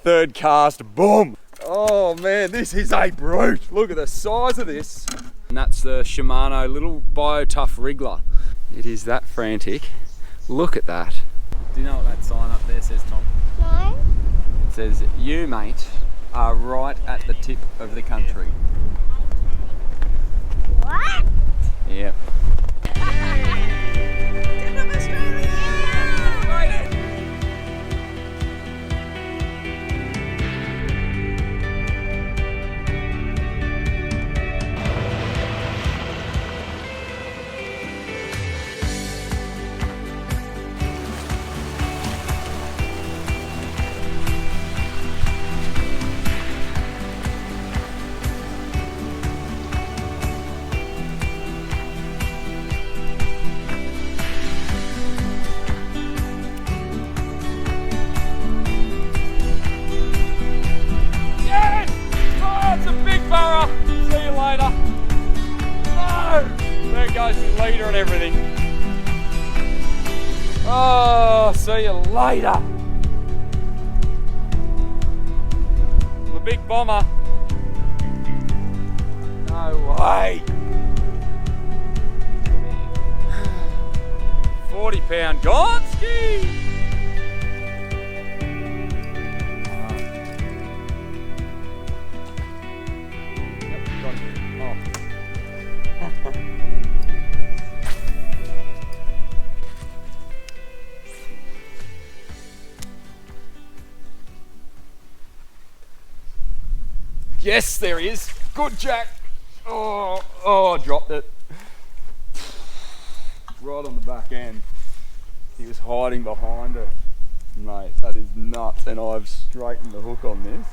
third cast, boom. Oh man, this is a brute. Look at the size of this. And that's the Shimano little BioTough Wriggler. It is that frantic. Look at that. Do you know what that sign up there says, Tom? No. It says, you mate are right at the tip of the country. What? Yep. Leader and everything. Oh, see you later. The big bomber. No way. 40-pound Gonski. Yep, got it. Oh. Yes, there he is. Good Jack. Oh, I dropped it. Right on the back end. He was hiding behind it. Mate, that is nuts. And I've straightened the hook on this.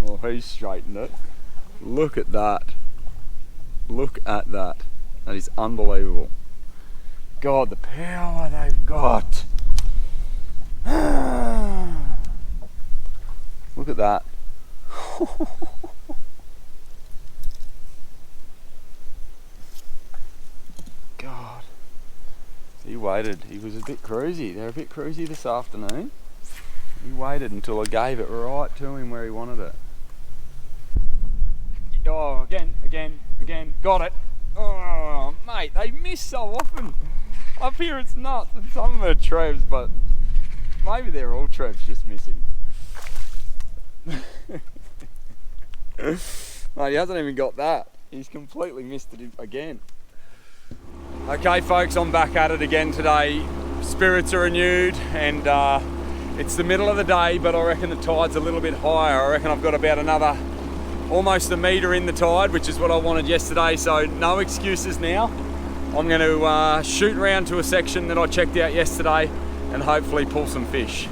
Well, he's straightened it. Look at that. Look at that. That is unbelievable. God, the power they've got. Look at that. God, he waited. He was a bit cruisy. They're a bit cruisy this afternoon. He waited until I gave it right to him where he wanted it. Oh, again, got it. Oh, mate, they miss so often. Up here it's nuts, and some of them are Trevs, but maybe they're all Trevs just missing. Mate, he hasn't even got that. He's completely missed it again. Okay folks, I'm back at it again today. Spirits are renewed and it's the middle of the day, but I reckon the tide's a little bit higher. I reckon I've got about another almost a metre in the tide, which is what I wanted yesterday, so no excuses now. I'm going to shoot around to a section that I checked out yesterday and hopefully pull some fish.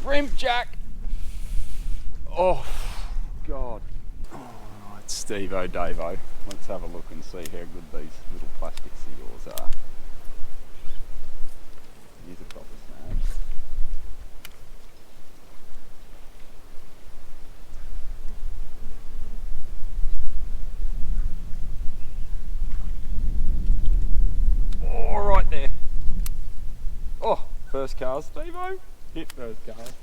Rim, Jack. Oh, God. Oh, it's Steve-O Davo. Let's have a look and see how good these little plastic seals are. Here's a proper snag. Oh, right there. Oh, first cast, Steve-O. Hit first cast.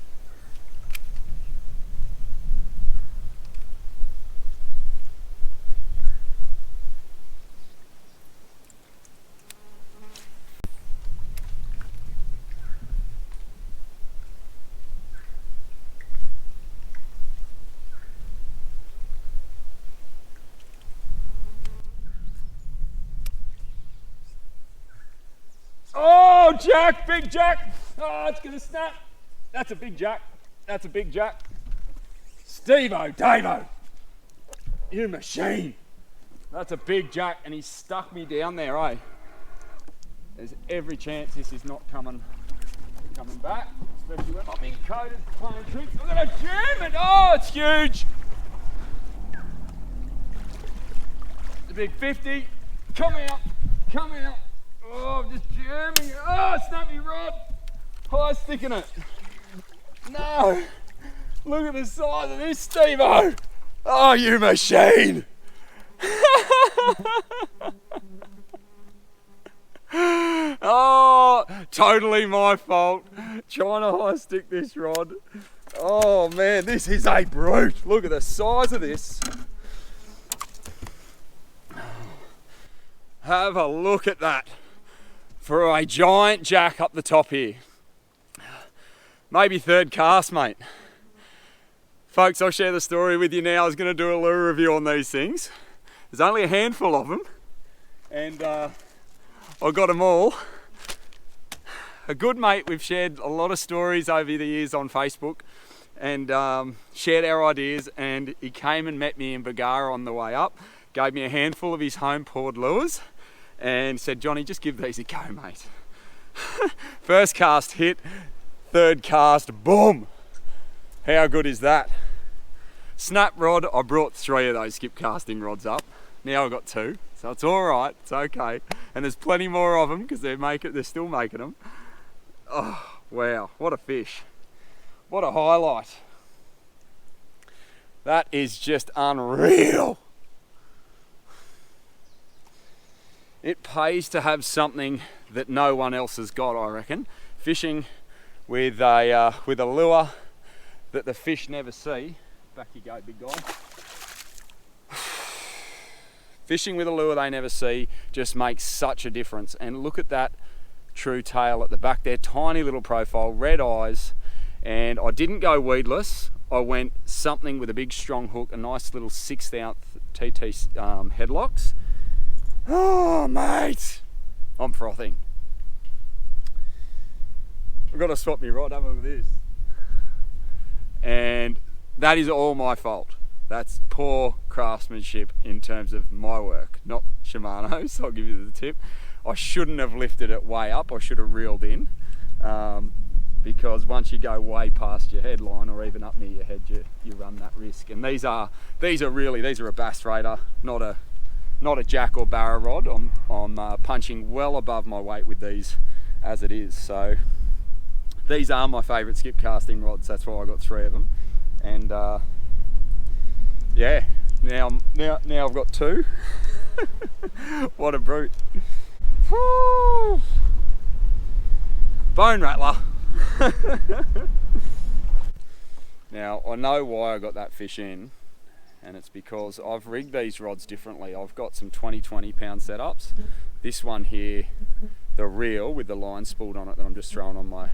Oh, Jack, big Jack. Oh, it's going to snap. That's a big jack. That's a big jack. Steve-o, Dave-o, you machine. That's a big jack, and he stuck me down there, eh? There's every chance this is not coming back, especially when I'm in coated playing tricks. Look at that jam it! Oh, it's huge. The big 50. Come out. Oh, I'm just jamming it. Oh, snap me rod. High sticking it. No. Look at the size of this, Steve-o. Oh, you machine. Oh, totally my fault. Trying to high stick this rod. Oh man, this is a brute. Look at the size of this. Have a look at that. For a giant jack up the top here. Maybe third cast, mate. Folks, I'll share the story with you now. I was going to do a lure review on these things. There's only a handful of them. And I got them all. A good mate, we've shared a lot of stories over the years on Facebook and shared our ideas, and he came and met me in Bargara on the way up, gave me a handful of his home poured lures and said, Johnny, just give these a go, mate. First cast hit, third cast, boom. How good is that? Snap rod, I brought 3 of those skip casting rods up. Now I've got 2, so it's all right, it's okay. And there's plenty more of them because they're still making them. Oh, wow, what a fish. What a highlight. That is just unreal. It pays to have something that no one else has got, I reckon. Fishing with a lure that the fish never see. Back you go, big guy. Fishing with a lure they never see just makes such a difference. And look at that true tail at the back there, tiny little profile, red eyes. And I didn't go weedless. I went something with a big strong hook, a nice little 1/6 TT headlocks. Oh mate, I'm frothing. I've got to swap me rod, have a look at this. And that is all my fault. That's poor craftsmanship in terms of my work, not Shimano's. I'll give you the tip. I shouldn't have lifted it way up. I should have reeled in, because once you go way past your headline or even up near your head, you run that risk. And these are a Bass Raider, not a jack or barra rod. I'm punching well above my weight with these as it is. So these are my favourite skip casting rods. That's why I got 3 of them. And yeah, now I've got 2. What a brute. Woo! Bone rattler. Now I know why I got that fish in, and it's because I've rigged these rods differently. I've got some 20 pound setups. This one here, the reel with the line spooled on it that I'm just throwing on my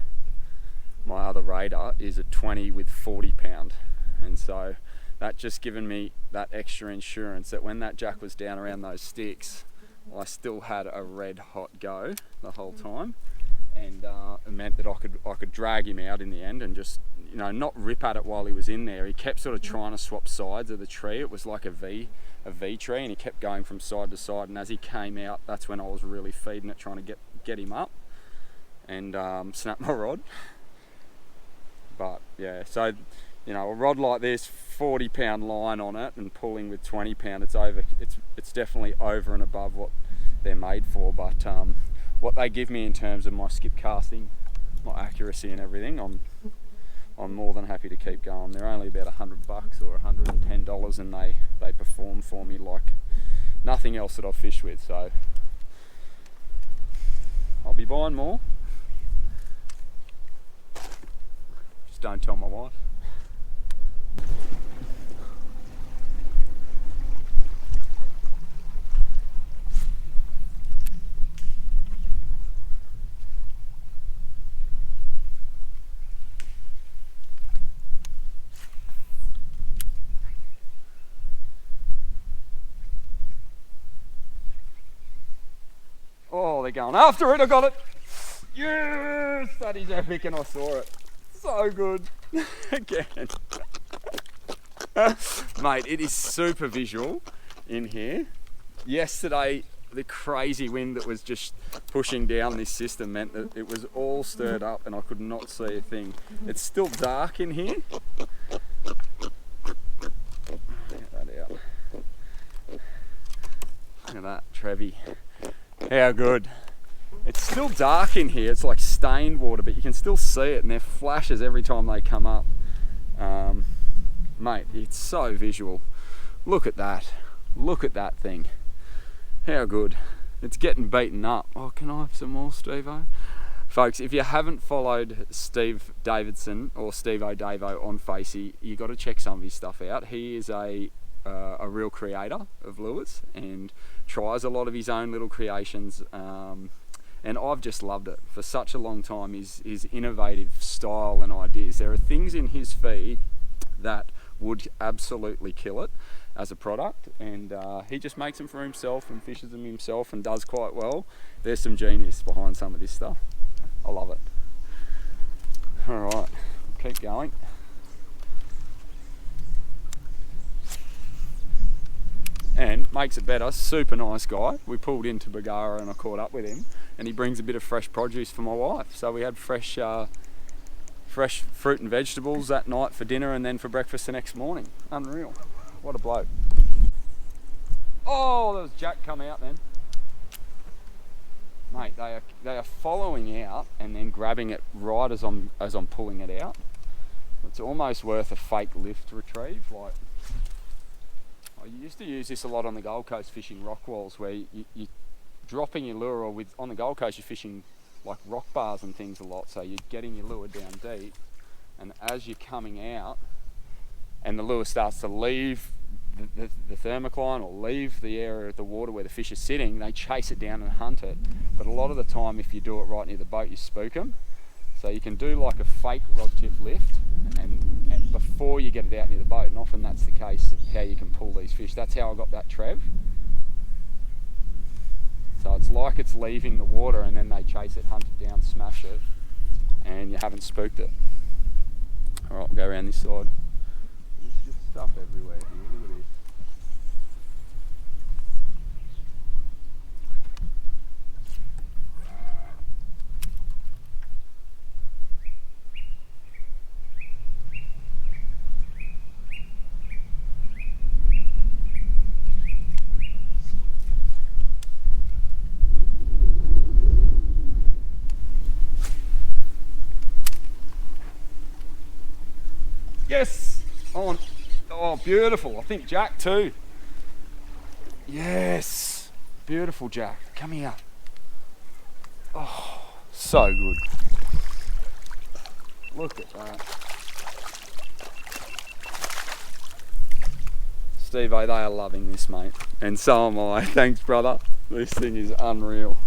other Raider, is a 20 with 40 pound. And so that just given me that extra insurance that when that jack was down around those sticks, I still had a red hot go the whole time. And it meant that I could drag him out in the end and just, you know, not rip at it while he was in there. He kept sort of trying to swap sides of the tree. It was like a V tree, and he kept going from side to side. And as he came out, that's when I was really feeding it, trying to get him up and snap my rod. But yeah, so you know, a rod like this, 40 pound line on it and pulling with 20 pound, it's definitely over and above what they're made for. But what they give me in terms of my skip casting, my accuracy and everything, I'm more than happy to keep going. They're only about $100 or $110, and they perform for me like nothing else that I've fished with. So I'll be buying more. Just don't tell my wife. Oh, they're going after it. I got it. Yes, that is epic, and I saw it. So good. Again. Mate, it is super visual in here. Yesterday, the crazy wind that was just pushing down this system meant that it was all stirred up and I could not see a thing. It's still dark in here. Get that out. Look at that, Trevi. How good. It's still dark in here. It's like stained water, but you can still see it, and there flashes every time they come up. Mate, it's so visual. Look at that. Look at that thing. How good. It's getting beaten up. Oh, can I have some more, Steve-O? Folks, if you haven't followed Steve Davidson or Steve O'Davo on Facey, you got to check some of his stuff out. He is a real creator of lures and tries a lot of his own little creations. And I've just loved it for such a long time, his innovative style and ideas. There are things in his feed that would absolutely kill it as a product, and he just makes them for himself and fishes them himself and does quite well. There's some genius behind some of this stuff. I love it. All right, keep going. And makes it better, super nice guy. We pulled into Bargara and I caught up with him, and he brings a bit of fresh produce for my wife. So we had fresh fruit and vegetables that night for dinner and then for breakfast the next morning. Unreal. What a bloke. Oh, there was Jack come out then. Mate, they are following out and then grabbing it right as I'm pulling it out. It's almost worth a fake lift retrieve. Like, I used to use this a lot on the Gold Coast fishing rock walls, where you're dropping your lure, or on the Gold Coast you're fishing like rock bars and things a lot, so you're getting your lure down deep, and as you're coming out and the lure starts to leave the thermocline or leave the area of the water where the fish are sitting, they chase it down and hunt it. But a lot of the time, if you do it right near the boat, you spook them. So you can do like a fake rod tip lift and before you get it out near the boat, and often that's the case how you can pull these fish. That's how I got that Trev. So it's like it's leaving the water and then they chase it, hunt it down, smash it, and you haven't spooked it. Alright, we'll go around this side. There's just stuff everywhere here, look at this. Yes! On. Oh, beautiful. I think Jack too. Yes! Beautiful Jack. Come here. Oh, so good. Look at that. Steve-O, they are loving this, mate. And so am I. Thanks, brother. This thing is unreal.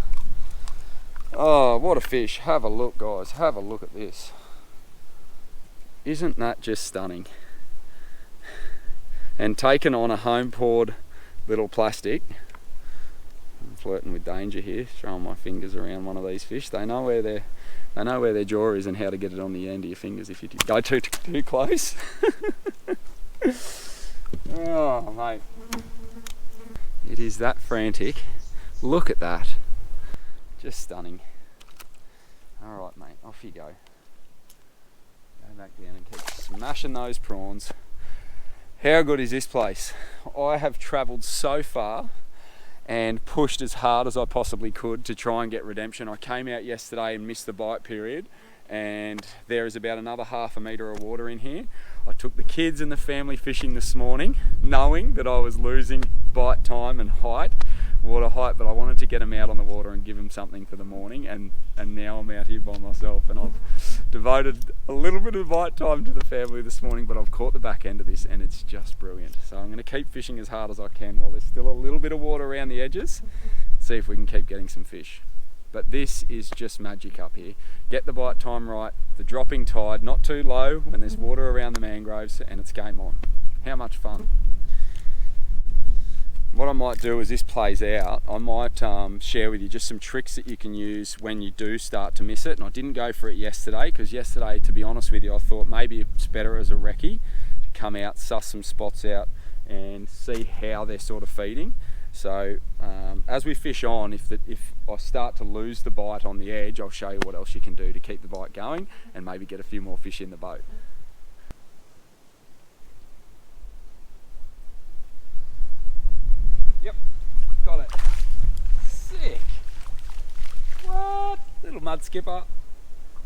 Oh, what a fish. Have a look, guys. Have a look at this. Isn't that just stunning? And taken on a home poured little plastic. I'm flirting with danger here, throwing my fingers around one of these fish. They know where their jaw is and how to get it on the end of your fingers if you go too close. Oh, mate. It is that frantic. Look at that. Just stunning. Alright, mate, off you go. Back down and keep smashing those prawns. How good is this place? I have travelled so far and pushed as hard as I possibly could to try and get redemption. I came out yesterday and missed the bite period, and there is about another half a metre of water in here. I took the kids and the family fishing this morning, knowing that I was losing bite time and water height, but I wanted to get them out on the water and give them something for the morning, and now I'm out here by myself, and I've devoted a little bit of bite time to the family this morning, but I've caught the back end of this and it's just brilliant. So I'm going to keep fishing as hard as I can while there's still a little bit of water around the edges, see if we can keep getting some fish. But this is just magic up here. Get the bite time right, the dropping tide not too low when there's water around the mangroves, and it's game on. How much fun. what I might do as this plays out, I might share with you just some tricks that you can use when you do start to miss it. And I didn't go for it yesterday, because yesterday, to be honest with you, I thought maybe it's better as a recce to come out, suss some spots out and see how they're sort of feeding. So as we fish on, if I start to lose the bite on the edge, I'll show you what else you can do to keep the bite going and maybe get a few more fish in the boat. Yep, got it. Sick. What? Little mud skipper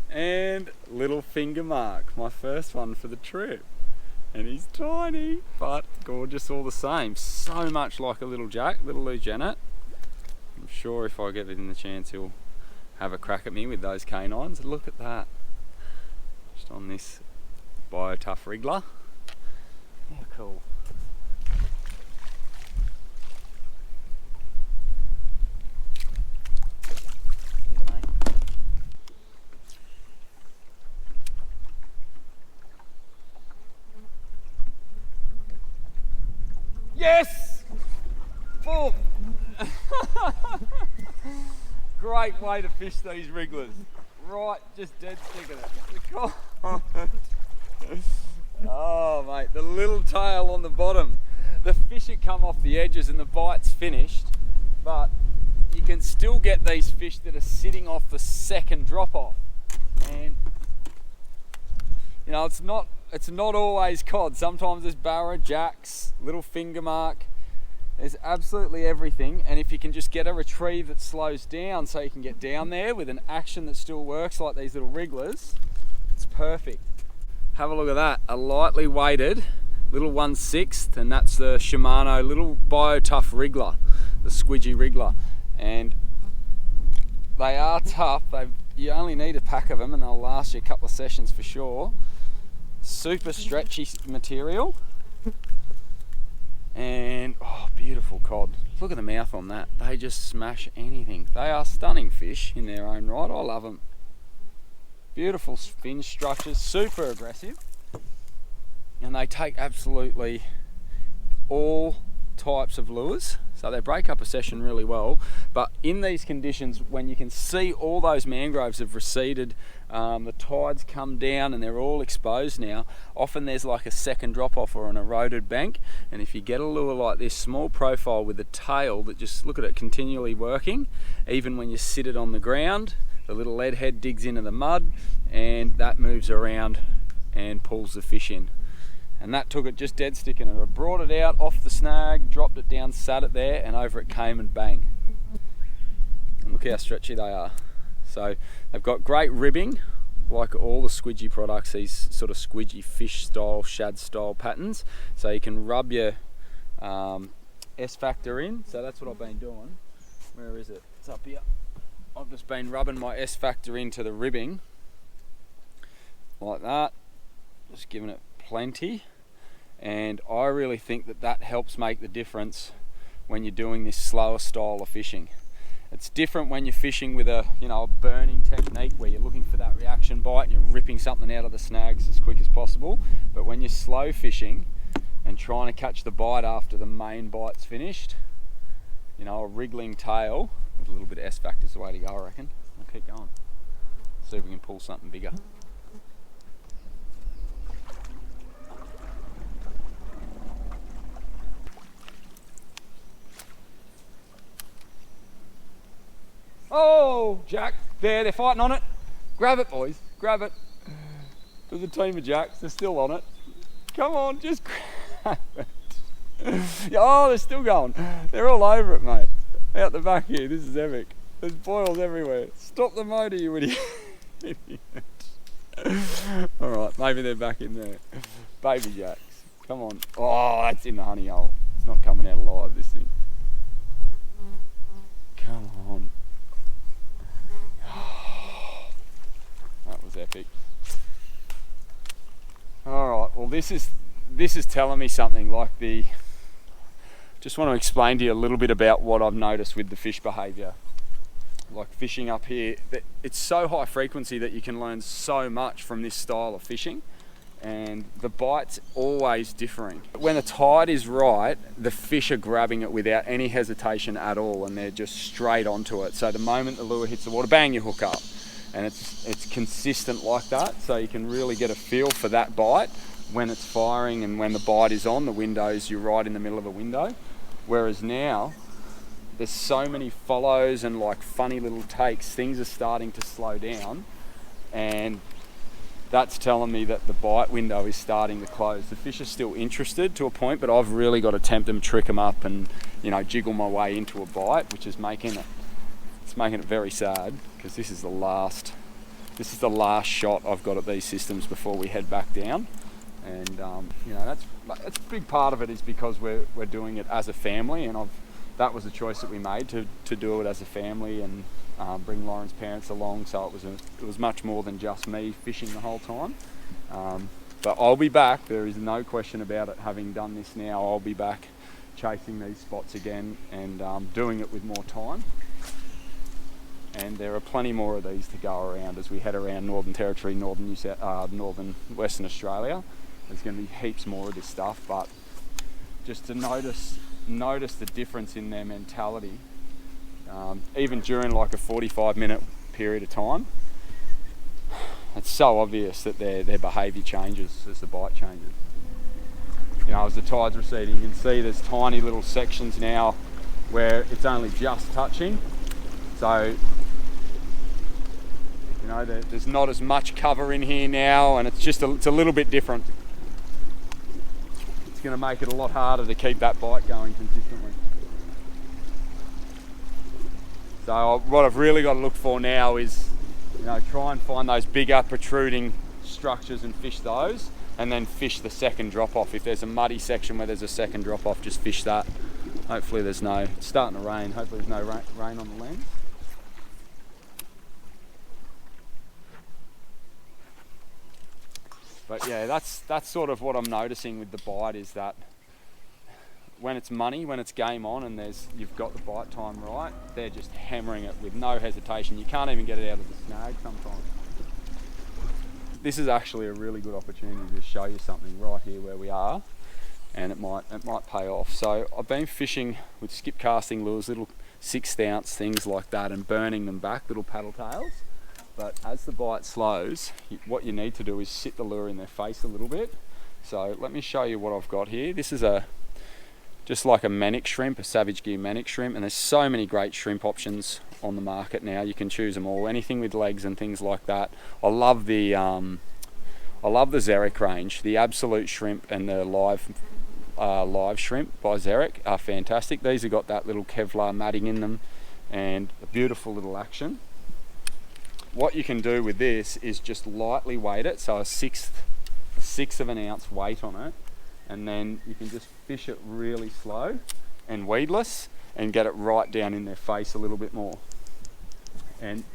and little finger mark. My first one for the trip. And he's tiny, but gorgeous all the same. So much like a little Jack, little Lou Janet. I'm sure if I get it in the chance, he'll have a crack at me with those canines. Look at that. Just on this BioTough Wriggler. How cool. Yes! Boom! Great way to fish these wrigglers. Right, just dead sticking it. Oh mate, the little tail on the bottom. The fish had come off the edges and the bite's finished, but you can still get these fish that are sitting off the second drop off. And you know, it's not always cod. Sometimes there's barra, jacks, little finger mark. There's absolutely everything. And if you can just get a retrieve that slows down so you can get down there with an action that still works, like these little wrigglers, it's perfect. Have a look at that. A lightly weighted little 1/6, and that's the Shimano little BioTough Wriggler, the squidgy wriggler. And they are tough. You only need a pack of them and they'll last you a couple of sessions for sure. Super stretchy material, and oh, beautiful cod. Look at the mouth on that. They just smash anything. They are stunning fish in their own right. I love them. Beautiful fin structures, super aggressive, and they take absolutely all types of lures. So they break up a session really well, but in these conditions, when you can see all those mangroves have receded, the tides come down and they're all exposed now, often there's like a second drop off or an eroded bank, and if you get a lure like this, small profile with a tail that just, look at it, continually working, even when you sit it on the ground, the little lead head digs into the mud and that moves around and pulls the fish in. And that took it just dead sticking. And I brought it out off the snag, dropped it down, sat it there, and over it came and bang. And look how stretchy they are. So they've got great ribbing, like all the squidgy products, these sort of squidgy fish style, shad style patterns. So you can rub your S-Factor in. So that's what I've been doing. Where is it? It's up here. I've just been rubbing my S-Factor into the ribbing, like that. Just giving it plenty, and I really think that helps make the difference when you're doing this slower style of fishing. It's different when you're fishing with a burning technique where you're looking for that reaction bite and you're ripping something out of the snags as quick as possible, but when you're slow fishing and trying to catch the bite after the main bite's finished, a wriggling tail with a little bit of S-Factor is the way to go, I reckon. We'll keep going, see if we can pull something bigger. Oh, Jack, they're fighting on it. Grab it, boys, grab it. There's a team of Jacks, they're still on it. Come on, just grab it. Oh, they're still going. They're all over it, mate. Out the back here, this is epic. There's boils everywhere. Stop the motor, you idiot. All right, maybe they're back in there. Baby Jacks, come on. Oh, that's in the honey hole. It's not coming out alive, this thing. Come on. That was epic. All right, well this is telling me something. Just want to explain to you a little bit about what I've noticed with the fish behaviour. Like fishing up here, it's so high frequency that you can learn so much from this style of fishing. and the bite's always differing. When the tide is right, the fish are grabbing it without any hesitation at all, and they're just straight onto it. So the moment the lure hits the water, bang, you hook up. And it's consistent like that, so you can really get a feel for that bite when it's firing, and when the bite is on, the windows, you're right in the middle of a window. Whereas now, there's so many follows and like funny little takes, things are starting to slow down, and that's telling me that the bite window is starting to close. The fish are still interested to a point, but I've really got to tempt them, trick them up, and jiggle my way into a bite, which is making it very sad, because this is the last shot I've got at these systems before we head back down. And that's a big part of it, is because we're doing it as a family, and that was a choice that we made to do it as a family, and bring Lauren's parents along, so it was much more than just me fishing the whole time. But I'll be back, there is no question about it. Having done this now, I'll be back chasing these spots again, and doing it with more time. And there are plenty more of these to go around as we head around Northern Territory, northern Western Australia. There's going to be heaps more of this stuff, but just to notice the difference in their mentality, even during like a 45-minute period of time, it's so obvious that their behaviour changes as the bite changes. As the tide's receding, you can see there's tiny little sections now where it's only just touching. So there's not as much cover in here now, and it's a little bit different. It's going to make it a lot harder to keep that bite going consistently. So what I've really got to look for now is, try and find those bigger protruding structures and fish those, and then fish the second drop off. If there's a muddy section where there's a second drop off, just fish that. Hopefully it's starting to rain, hopefully there's no rain on the lens. But yeah, that's sort of what I'm noticing with the bite, is that when it's money, when it's game on, and you've got the bite time right, they're just hammering it with no hesitation. You can't even get it out of the snag sometimes. This is actually a really good opportunity to show you something right here where we are, and it might pay off. So I've been fishing with skip casting lures, little 1/6 ounce things like that, and burning them back, little paddle tails. But as the bite slows, what you need to do is sit the lure in their face a little bit. So let me show you what I've got here. This is just like a manic shrimp, a Savage Gear manic shrimp, and there's so many great shrimp options on the market now. You can choose them all, anything with legs and things like that. I love the Xeric range. The Absolute shrimp and the live shrimp by Xeric are fantastic. These have got that little Kevlar matting in them and a beautiful little action. What you can do with this is just lightly weight it, so a sixth of an ounce weight on it, and then you can just fish it really slow and weedless and get it right down in their face a little bit more. And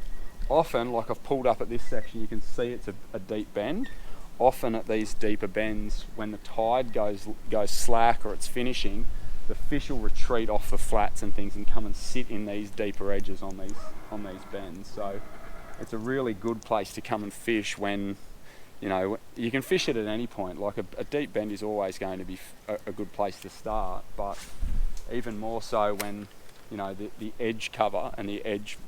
often, like I've pulled up at this section, you can see it's a deep bend. Often at these deeper bends, when the tide goes slack or it's finishing, the fish will retreat off the flats and things and come and sit in these deeper edges on these bends. So it's a really good place to come and fish when, you can fish it at any point. Like a deep bend is always going to be a good place to start, but even more so when, the edge cover and the edge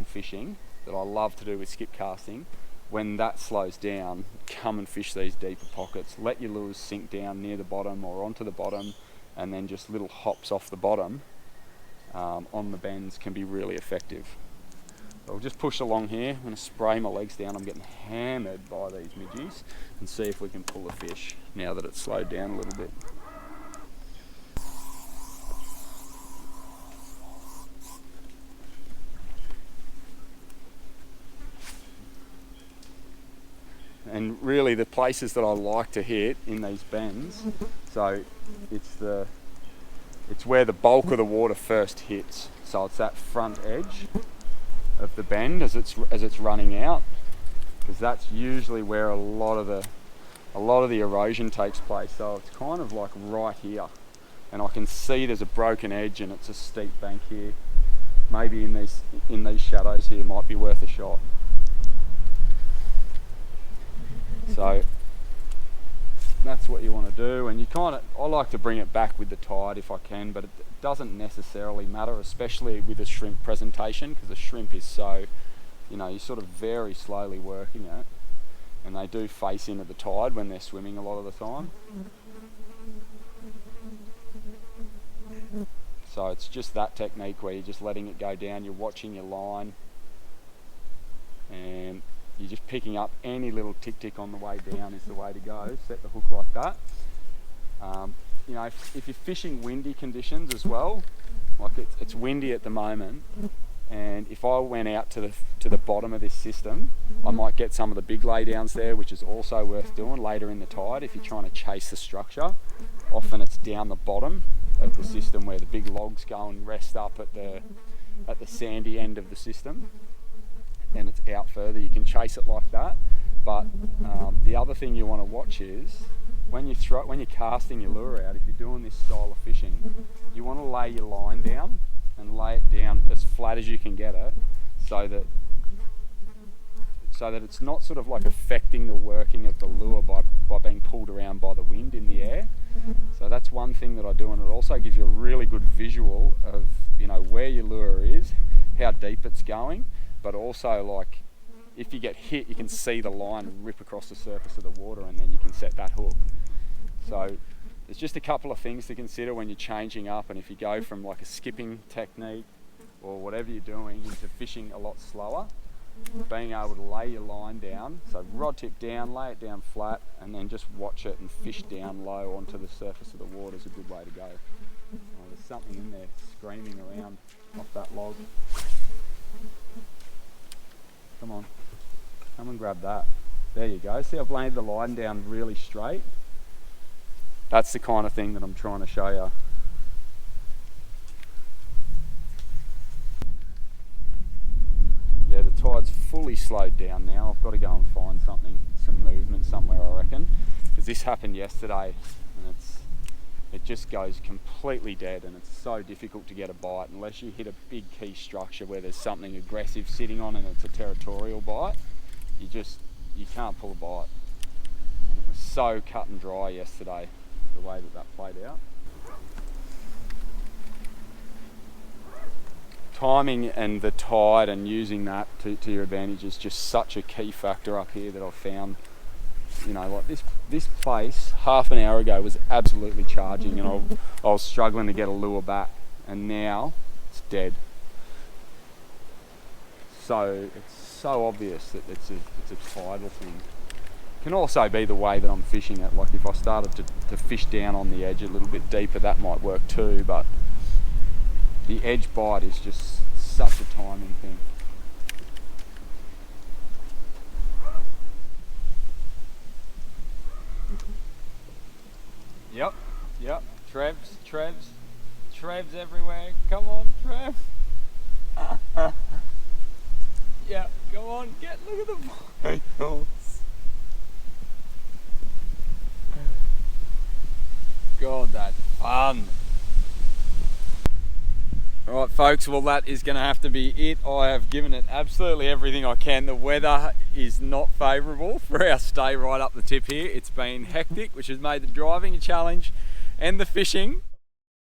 fishing that I love to do with skip casting, when that slows down, come and fish these deeper pockets. Let your lures sink down near the bottom or onto the bottom, and then just little hops off the bottom on the bends can be really effective. I'll just push along here. I'm going to spray my legs down. I'm getting hammered by these midgies, and see if we can pull a fish now that it's slowed down a little bit. And really the places that I like to hit in these bends, so it's where the bulk of the water first hits. So it's that front edge of the bend as it's running out, because that's usually where a lot of the erosion takes place. So it's kind of like right here, and I can see there's a broken edge and it's a steep bank here. Maybe in these shadows here might be worth a shot. So that's what you want to do. And I like to bring it back with the tide if I can, but it doesn't necessarily matter, especially with a shrimp presentation, because a shrimp is so, you're sort of very slowly working it, and they do face into the tide when they're swimming a lot of the time. So it's just that technique where you're just letting it go down, you're watching your line, and you're just picking up any little tick on the way down is the way to go. Set the hook like that. If you're fishing windy conditions as well, like it's windy at the moment, and if I went out to the bottom of this system, I might get some of the big laydowns there, which is also worth doing later in the tide if you're trying to chase the structure. Often it's down the bottom of the system where the big logs go and rest up at the sandy end of the system, and it's out further. You can chase it like that, but the other thing you want to watch is when you're casting your lure out, if you're doing this style of fishing, you want to lay your line down and lay it down as flat as you can get it, so that it's not sort of like affecting the working of the lure by being pulled around by the wind in the air. So that's one thing that I do, and it also gives you a really good visual of where your lure is, how deep it's going, but also like if you get hit, you can see the line rip across the surface of the water, and then you can set that hook. So there's just a couple of things to consider when you're changing up, and if you go from like a skipping technique or whatever you're doing into fishing a lot slower, being able to lay your line down, so rod tip down, lay it down flat, and then just watch it and fish down low onto the surface of the water is a good way to go. There's something in there screaming around off that log. Come on, come and grab that. There you go. See, I've laid the line down really straight. That's the kind of thing that I'm trying to show you. Yeah, the tide's fully slowed down now. I've got to go and find some movement somewhere, I reckon, because this happened yesterday, and it just goes completely dead, and it's so difficult to get a bite unless you hit a big key structure where there's something aggressive sitting on and it's a territorial bite. You can't pull a bite. And it was so cut and dry yesterday, the way that played out. Timing and the tide and using that to your advantage is just such a key factor up here that I've found. Like this place half an hour ago was absolutely charging, and I was struggling to get a lure back, and now it's dead. So it's so obvious that it's a tidal thing. It can also be the way that I'm fishing it. Like if I started to fish down on the edge a little bit deeper, that might work too, but the edge bite is just such a timing thing. Yep. Trevs everywhere. Come on, Trev. Yeah, go on, look at the finals. God, that's fun. Alright folks, well that is going to have to be it. I have given it absolutely everything I can. The weather is not favourable for our stay right up the tip here. It's been hectic, which has made the driving a challenge and the fishing